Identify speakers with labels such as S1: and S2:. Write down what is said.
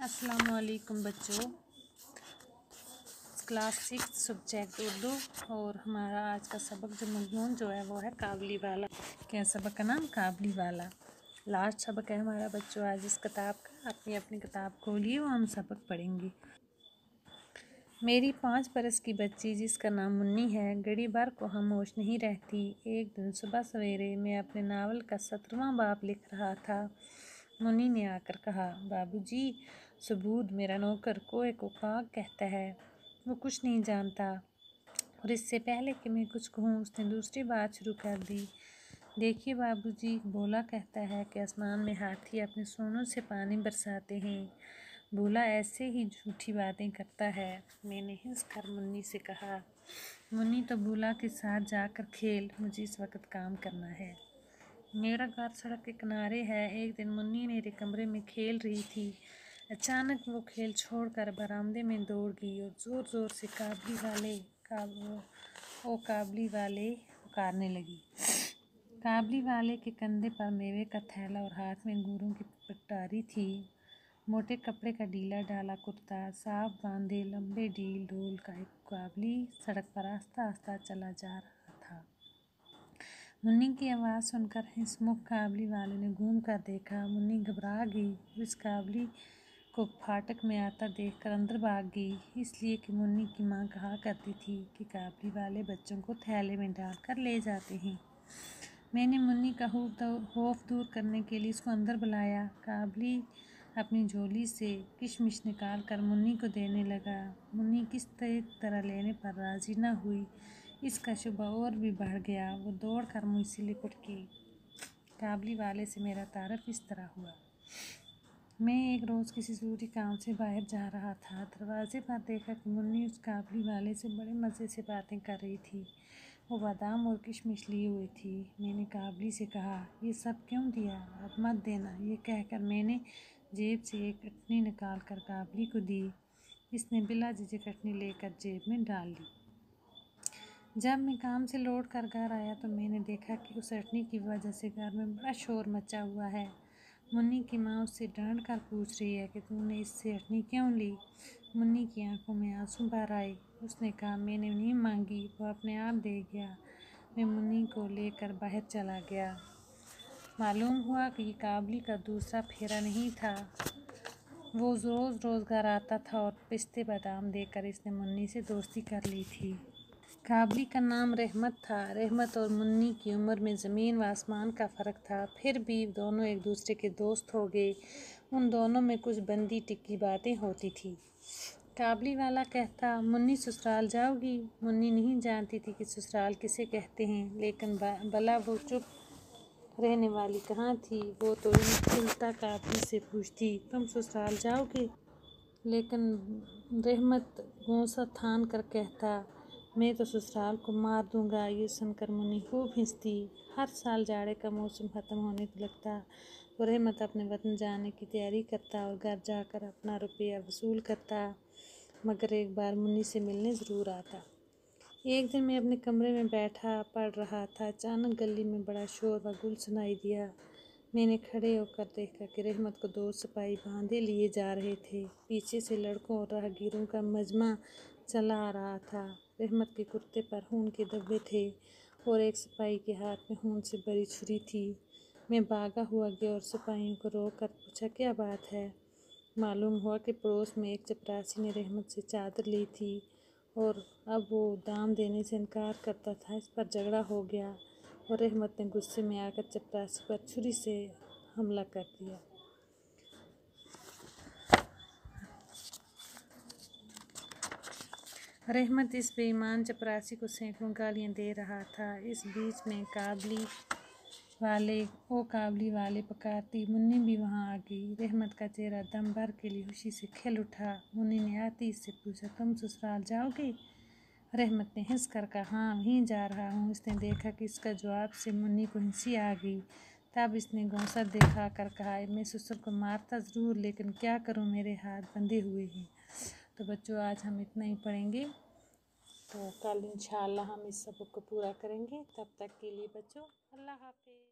S1: अस्सलामुअलैकुम बच्चों। Class 6 subject Urdu और हमारा आज का सबक जो मजमून जो है वो है काबली वाला। क्या सबक का नाम? काबली वाला। लास्ट सबक है हमारा बच्चों आज इस किताब का। अपनी अपनी किताब खोलिए और हम सबक पढ़ेंगे। मेरी 5 बरस की बच्ची जिसका नाम मुन्नी है घड़ी भर को खामोश नहीं रहती। एक दिन सुबह सवेरे मैं अपने नावल का 17वां बाब लिख रहा था। मुन्नी ने आकर कहा, बाबूजी, सबूद मेरा नौकर कोए को काग कहता है। वो कुछ नहीं जानता और इससे पहले कि मैं कुछ कहूँ उसने दूसरी बात शुरू कर दी। देखिए बाबूजी, भोला कहता है कि आसमान में हाथी अपने सोनों से पानी बरसाते हैं। भोला ऐसे ही झूठी बातें करता है। मैंने हिंस कर मुन्नी से कहा, मुन्नी तो भोला के साथ जाकर खेल, मुझे इस वक्त काम करना है। मेरा घर सड़क के किनारे है। एक दिन मुन्नी मेरे कमरे में खेल रही थी। अचानक वो खेल छोड़कर बरामदे में दौड़ गई और ज़ोर ज़ोर से काबली वाले पुकारने लगी। काबली वाले के कंधे पर मेवे का थैला और हाथ में अंगूरों की पिटारी थी। मोटे कपड़े का ढीला डाला कुर्ता, साफ बांधे लंबे ढील ढोल का एक काबली सड़क पर आस्ता आस्ता चला जा रहा था। मुन्नी की आवाज़ सुनकर हंसमुख काबली वाले ने घूम कर देखा। मुन्नी घबरा गई। उस काबली को फाटक में आता देखकर अंदर भाग गई, इसलिए कि मुन्नी की माँ कहा करती थी कि काबली वाले बच्चों को थैले में डालकर ले जाते हैं। मैंने मुन्नी का खौफ दूर करने के लिए उसको अंदर बुलाया। काबली अपनी झोली से किशमिश निकाल कर मुन्नी को देने लगा। मुन्नी किस तरह लेने पर राजी न हुई। इसका शुबा और भी बढ़ गया। वो दौड़ कर मुझसे लिपट गई। काबली वाले से मेरा तारुफ इस तरह हुआ। मैं एक रोज़ किसी ज़रूरी काम से बाहर जा रहा था। दरवाजे पर देखा कि मुन्नी उस काबली वाले से बड़े मज़े से बातें कर रही थी। वो बादाम और किशमिश लिए हुई थी। मैंने काबली से कहा, ये सब क्यों दिया? अब मत देना। ये कहकर मैंने जेब से एक कटनी निकाल कर काबली को दी। इसने बिला झिझक कटनी लेकर जेब में डाल ली। जब मैं काम से लौट कर घर आया तो मैंने देखा कि उस अटनी की वजह से घर में बड़ा शोर मचा हुआ है। मुन्नी की माँ उससे डांट कर पूछ रही है कि तूने इससे अटनी क्यों ली? मुन्नी की आंखों में आंसू भर आए। उसने कहा, मैंने नहीं मांगी, वो अपने आप दे गया। मैं मुन्नी को लेकर बाहर चला गया। मालूम हुआ कि ये काबली का दूसरा फेरा नहीं था। वो रोज़ घर आता था और पिस्ते बादाम देकर इसने मुन्नी से दोस्ती कर ली थी। काबली का नाम रहमत था। रहमत और मुन्नी की उम्र में ज़मीन व आसमान का फ़र्क था। फिर भी दोनों एक दूसरे के दोस्त हो गए। उन दोनों में कुछ बंदी टिक्की बातें होती थी। काबली वाला कहता, मुन्नी ससुराल जाओगी? मुन्नी नहीं जानती थी कि ससुराल किसे कहते हैं, लेकिन भला वो चुप रहने वाली कहाँ थी। वो तो उल्टा काबली से पूछती, तुम ससुराल जाओगे? लेकिन रहमत गौसा थान कर कहता, मैं तो ससुराल को मार दूंगा। ये सुनकर मुन्नी खूब हंसती। हर साल जाड़े का मौसम ख़त्म होने को लगता तो रहमत अपने वतन जाने की तैयारी करता और घर जाकर अपना रुपया वसूल करता, मगर एक बार मुन्नी से मिलने ज़रूर आता। एक दिन मैं अपने कमरे में बैठा पढ़ रहा था। अचानक गली में बड़ा शोर व गुल सुनाई दिया। मैंने खड़े होकर देखा कि रहमत को 2 सिपाही बांधे लिए जा रहे थे। पीछे से लड़कों और राहगीरों का मजमा चला आ रहा था। रहमत के कुर्ते पर खून के धब्बे थे और एक सिपाही के हाथ में खून से भरी छुरी थी। मैं भागा हुआ गया और सिपाहियों को रोक कर पूछा, क्या बात है? मालूम हुआ कि पड़ोस में एक चपरासी ने रहमत से चादर ली थी और अब वो दाम देने से इनकार करता था। इस पर झगड़ा हो गया और रहमत ने गुस्से में आकर चपरासी पर छुरी से हमला कर दिया। रहमत इस बेईमान चपरासी को सैकड़ों गालियाँ दे रहा था। इस बीच में काबली वाले पुकारती। मुन्नी भी वहाँ आ गई। रहमत का चेहरा दम भर के लिए खुशी से खिल उठा। मुन्नी ने आती इससे पूछा, तुम ससुराल जाओगे? रहमत ने हंस कर कहा, हाँ, वहीं जा रहा हूँ। इसने देखा कि इसका जवाब से मुन्नी को हंसी आ गई। तब इसने गौसा दिखा कर कहा, मैं ससुर को मारता ज़रूर, लेकिन क्या करूँ, मेरे हाथ बंधे हुए हैं। तो बच्चों आज हम इतना ही पढ़ेंगे, तो कल इंशाअल्लाह हम इस सबक को पूरा करेंगे। तब तक के लिए बच्चों अल्लाह हाफ़िज़।